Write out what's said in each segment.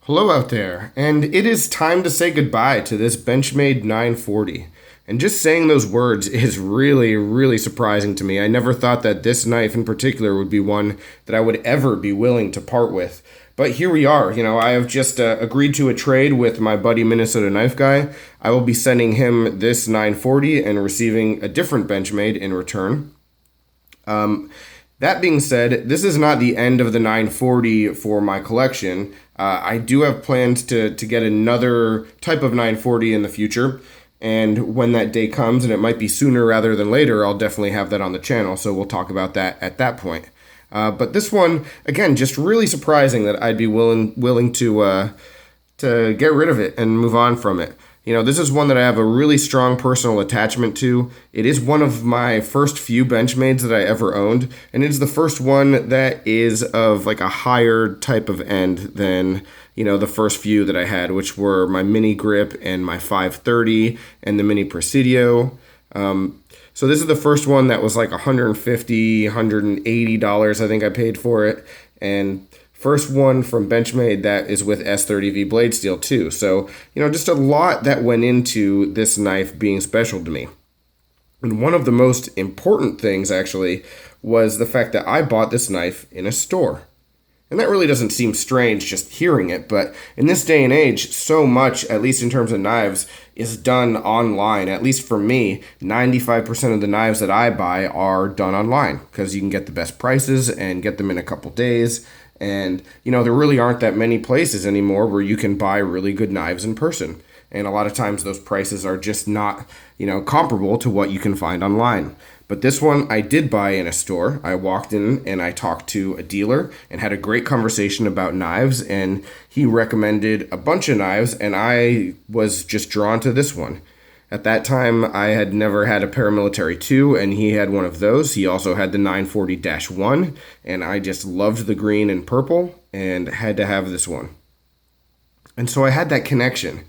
Hello out there, and it is time to say goodbye to this Benchmade 940. And just saying those words is really, really surprising to me. I never thought that this knife in particular would be one that I would ever be willing to part with. But here we are. I have just agreed to a trade with my buddy Minnesota Knife Guy. I will be sending him this 940 and receiving a different Benchmade in return. That being said, this is not the end of the 940 for my collection. I do have plans to get another type of 940 in the future. And when that day comes, and it might be sooner rather than later, I'll definitely have that on the channel. So we'll talk about that at that point. But this one, again, just really surprising that I'd be willing to get rid of it and move on from it. This is one that I have a really strong personal attachment to. It is one of my first few Benchmades that I ever owned, and it's the first one that is of like a higher type of end than, the first few that I had, which were my Mini Grip and my 530 and the Mini Presidio. So this is the first one that was like $150, $180, I think I paid for it, and first one from Benchmade that is with S30V blade steel too. So, just a lot that went into this knife being special to me. And one of the most important things actually was the fact that I bought this knife in a store. And that really doesn't seem strange just hearing it, but in this day and age, so much, at least in terms of knives, is done online. At least for me, 95% of the knives that I buy are done online because you can get the best prices and get them in a couple days. And, there really aren't that many places anymore where you can buy really good knives in person. And a lot of times those prices are just not, comparable to what you can find online. But this one I did buy in a store. I walked in and I talked to a dealer and had a great conversation about knives. And he recommended a bunch of knives and I was just drawn to this one. At that time, I had never had a Paramilitary 2, and he had one of those. He also had the 940-1, and I just loved the green and purple, and had to have this one. And so I had that connection.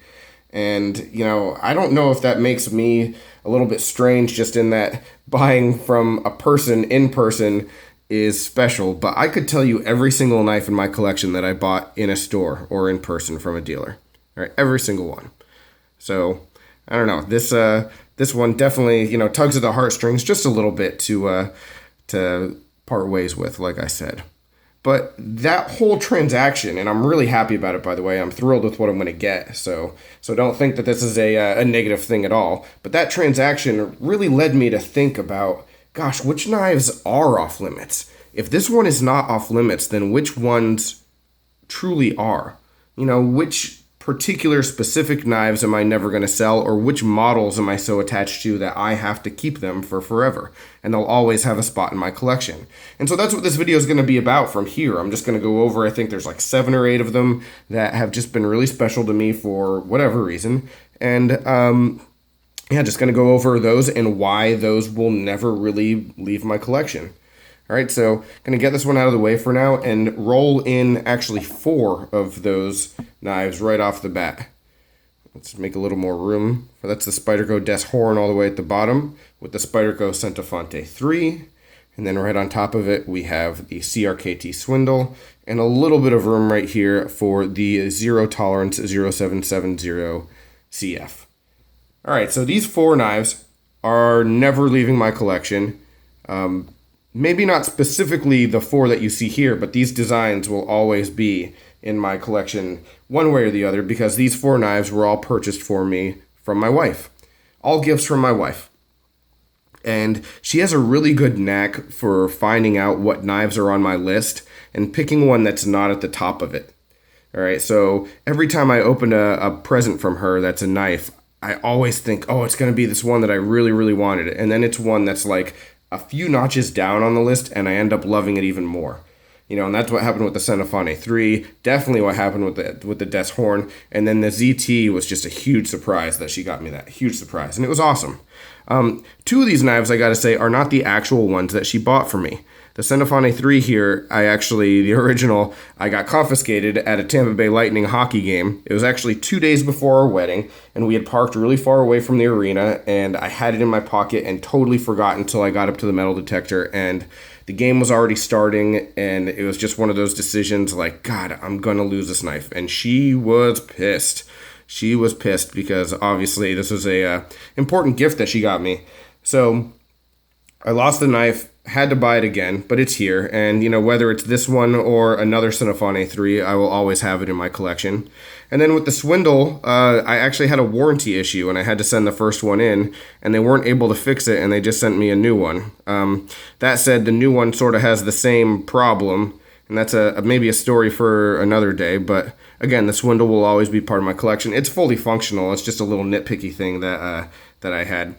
And, I don't know if that makes me a little bit strange, just in that buying from a person in person is special, but I could tell you every single knife in my collection that I bought in a store or in person from a dealer. All right, every single one. So I don't know. This one definitely, tugs at the heartstrings just a little bit to part ways with, like I said. But that whole transaction, and I'm really happy about it, by the way. I'm thrilled with what I'm going to get. So don't think that this is a negative thing at all. But that transaction really led me to think about, gosh, which knives are off limits? If this one is not off limits, then which ones truly are? Which particular specific knives am I never going to sell, or which models am I so attached to that I have to keep them for forever and they'll always have a spot in my collection? And so that's what this video is going to be about from here. I'm just going to go over, I think there's like 7 or 8 of them that have just been really special to me for whatever reason. And just going to go over those and why those will never really leave my collection. All right, so going to get this one out of the way for now and roll in actually 4 of those knives right off the bat. Let's make a little more room. That's the Spyderco Des Horn all the way at the bottom with the Spyderco Centofonte 3. And then right on top of it, we have the CRKT Swindle and a little bit of room right here for the Zero Tolerance 0770 CF. All right, so these 4 knives are never leaving my collection. Maybe not specifically the 4 that you see here, but these designs will always be in my collection one way or the other because these 4 knives were all purchased for me from my wife. All gifts from my wife. And she has a really good knack for finding out what knives are on my list and picking one that's not at the top of it. All right, so every time I open a present from her that's a knife, I always think, oh, it's going to be this one that I really, really wanted. And then it's one that's like a few notches down on the list, and I end up loving it even more. And that's what happened with the Centofonte 3, definitely what happened with the Des Horn, and then the ZT was just a huge surprise that she got me that, huge surprise, and it was awesome. 2 of these knives, I gotta say, are not the actual ones that she bought for me. The Centophane 3 here, the original, I got confiscated at a Tampa Bay Lightning hockey game. It was actually 2 days before our wedding, and we had parked really far away from the arena, and I had it in my pocket and totally forgot until I got up to the metal detector, and the game was already starting, and it was just one of those decisions like, God, I'm going to lose this knife. And she was pissed. She was pissed because obviously this was a important gift that she got me. So I lost the knife, had to buy it again, but it's here. And, whether it's this one or another Centophane 3, I will always have it in my collection. And then with the Swindle, I actually had a warranty issue, and I had to send the first one in, and they weren't able to fix it, and they just sent me a new one. That said, the new one sort of has the same problem, and that's maybe a story for another day. But again, the Swindle will always be part of my collection. It's fully functional. It's just a little nitpicky thing that I had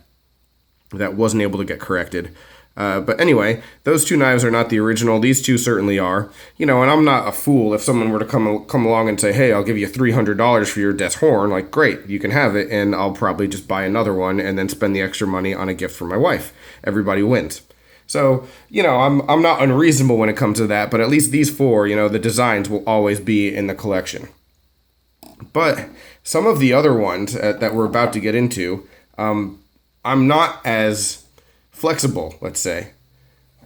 that wasn't able to get corrected. But anyway, those two knives are not the original. These two certainly are. And I'm not a fool. If someone were to come along and say, hey, I'll give you $300 for your Des Horn, like, great, you can have it, and I'll probably just buy another one and then spend the extra money on a gift for my wife. Everybody wins. So, I'm not unreasonable when it comes to that, but at least these four, the designs will always be in the collection. But some of the other ones that we're about to get into, I'm not as flexible, let's say.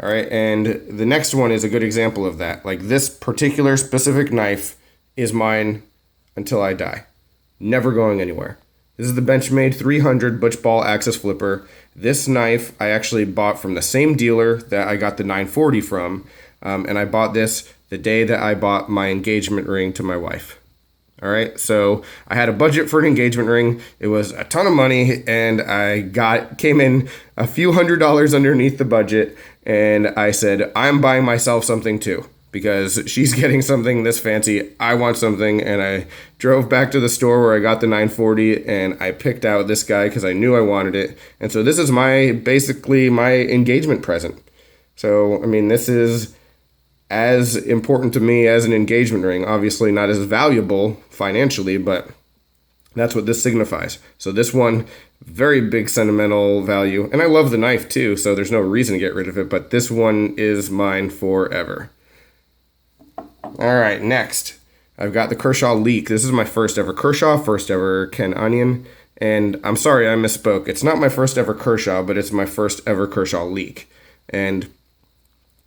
All right, and the next one is a good example of that. Like, this particular specific knife is mine until I die. Never going anywhere. This is the Benchmade 300 Butch Ball Axis Flipper. This knife I actually bought from the same dealer that I got the 940 from, and I bought this the day that I bought my engagement ring to my wife. All right, so I had a budget for an engagement ring. It was a ton of money, and came in a few $100s underneath the budget, and I said, I'm buying myself something too, because she's getting something this fancy. I want something, and I drove back to the store where I got the 940, and I picked out this guy because I knew I wanted it. And so this is basically my engagement present. So, this is as important to me as an engagement ring. Obviously not as valuable financially, but that's what this signifies. So this one, very big sentimental value. And I love the knife too, so there's no reason to get rid of it, but this one is mine forever. All right, next, I've got the Kershaw Leek. This is my first ever Kershaw, first ever Ken Onion. And I'm sorry, I misspoke. It's not my first ever Kershaw, but it's my first ever Kershaw Leek. And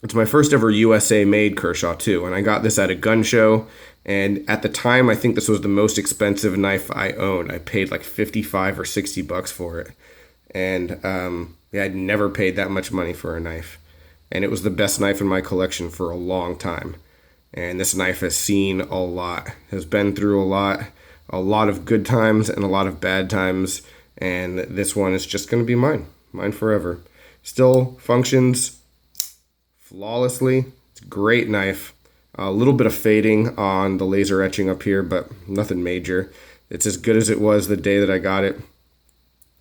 it's my first ever USA made Kershaw too, and I got this at a gun show, and at the time I think this was the most expensive knife I owned. I paid like $55 or $60 for it, and I'd never paid that much money for a knife, and it was the best knife in my collection for a long time. And this knife has seen a lot, has been through a lot of good times and a lot of bad times, and this one is just going to be mine forever. Still functions flawlessly. It's a great knife. A little bit of fading on the laser etching up here, but nothing major. It's as good as it was the day that I got it,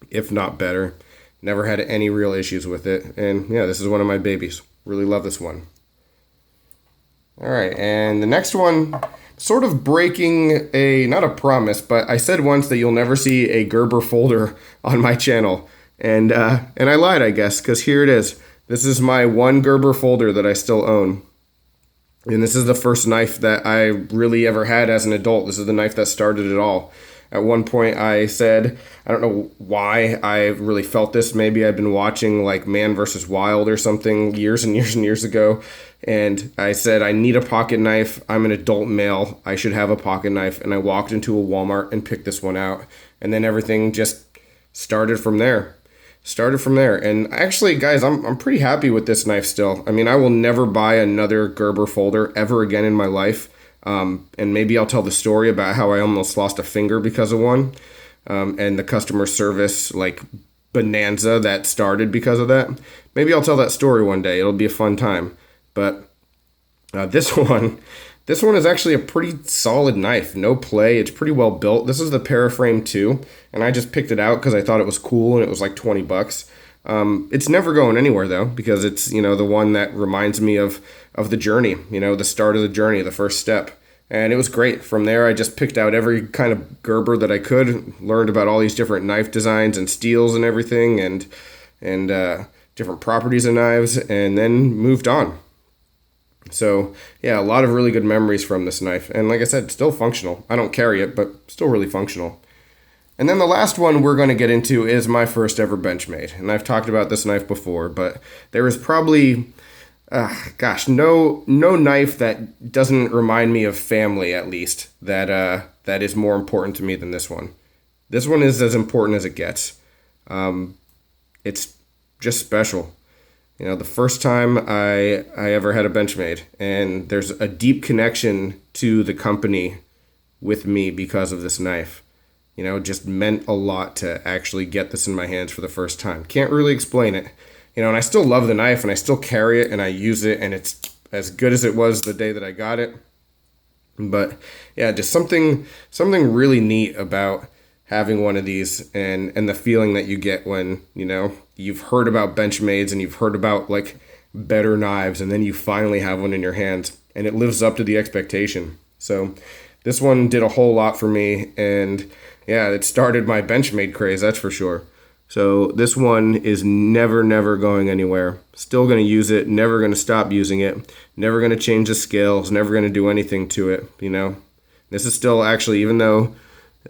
if not better. Never had any real issues with it. And yeah, this is one of my babies. Really love this one. All right, and the next one, sort of breaking not a promise, but I said once that you'll never see a Gerber Folder on my channel. And I lied, I guess, because here it is. This is my one Gerber Folder that I still own. And this is the first knife that I really ever had as an adult. This is the knife that started it all. At one point I said, I don't know why I really felt this. Maybe I'd been watching like Man vs. Wild or something years and years and years ago. And I said, I need a pocket knife. I'm an adult male. I should have a pocket knife. And I walked into a Walmart and picked this one out. And then everything just started from there. And actually, guys, I'm pretty happy with this knife still. I will never buy another Gerber Folder ever again in my life. And maybe I'll tell the story about how I almost lost a finger because of one. And the customer service, like, bonanza that started because of that. Maybe I'll tell that story one day. It'll be a fun time. But this one is actually a pretty solid knife. No play. It's pretty well built. This is the Paraframe 2, and I just picked it out because I thought it was cool, and it was like $20. It's never going anywhere, though, because it's, the one that reminds me of the journey, the start of the journey, the first step. And it was great. From there, I just picked out every kind of Gerber that I could, learned about all these different knife designs and steels and everything, and different properties of knives, and then moved on. So yeah, a lot of really good memories from this knife. And like I said, still functional. I don't carry it, but still really functional. And then the last one we're going to get into is my first ever Benchmade. And I've talked about this knife before, but there is probably, no knife that doesn't remind me of family, at least, that is more important to me than this one. This one is as important as it gets. It's just special. You know, the first time I ever had a Benchmade, and there's a deep connection to the company with me because of this knife. You know, it just meant a lot to actually get this in my hands for the first time. Can't really explain it. You know, and I still love the knife, and I still carry it, and I use it, and it's as good as it was the day that I got it. But yeah, just something really neat about having one of these, and the feeling that you get when, you know, you've heard about Benchmades and you've heard about like better knives, and then you finally have one in your hands and it lives up to the expectation. So this one did a whole lot for me, and yeah, it started my Benchmade craze, that's for sure. So this one is never going anywhere. Still going to use it, never going to stop using it, never going to change the scales, never going to do anything to it, you know. This is still actually, even though,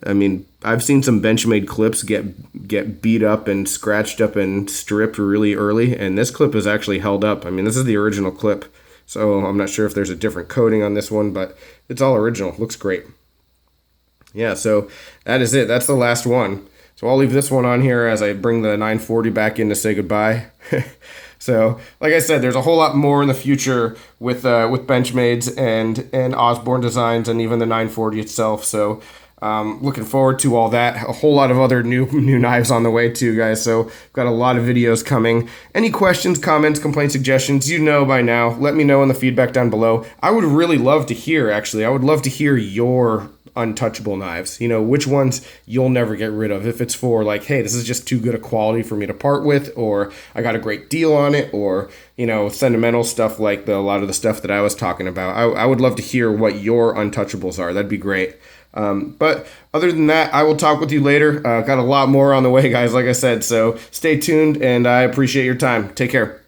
I mean, I've seen some Benchmade clips get beat up and scratched up and stripped really early, and this clip is actually held up. I mean, this is the original clip, so I'm not sure if there's a different coating on this one, but it's all original. Looks great. Yeah, so that is it. That's the last one. So I'll leave this one on here as I bring the 940 back in to say goodbye. So, like I said, there's a whole lot more in the future with Benchmades and Osborne designs, and even the 940 itself. So looking forward to all that. A whole lot of other new knives on the way too, guys. So I've got a lot of videos coming. Any questions, comments, complaints, suggestions, you know by now. Let me know in the feedback down below. I would really love to hear, actually. I would love to hear your untouchable knives. You know, which ones you'll never get rid of. If it's for like, hey, this is just too good a quality for me to part with, or I got a great deal on it, or, you know, sentimental stuff like a lot of the stuff that I was talking about. I would love to hear what your untouchables are. That'd be great. But other than that, I will talk with you later. Got a lot more on the way, guys, like I said. So stay tuned, and I appreciate your time. Take care.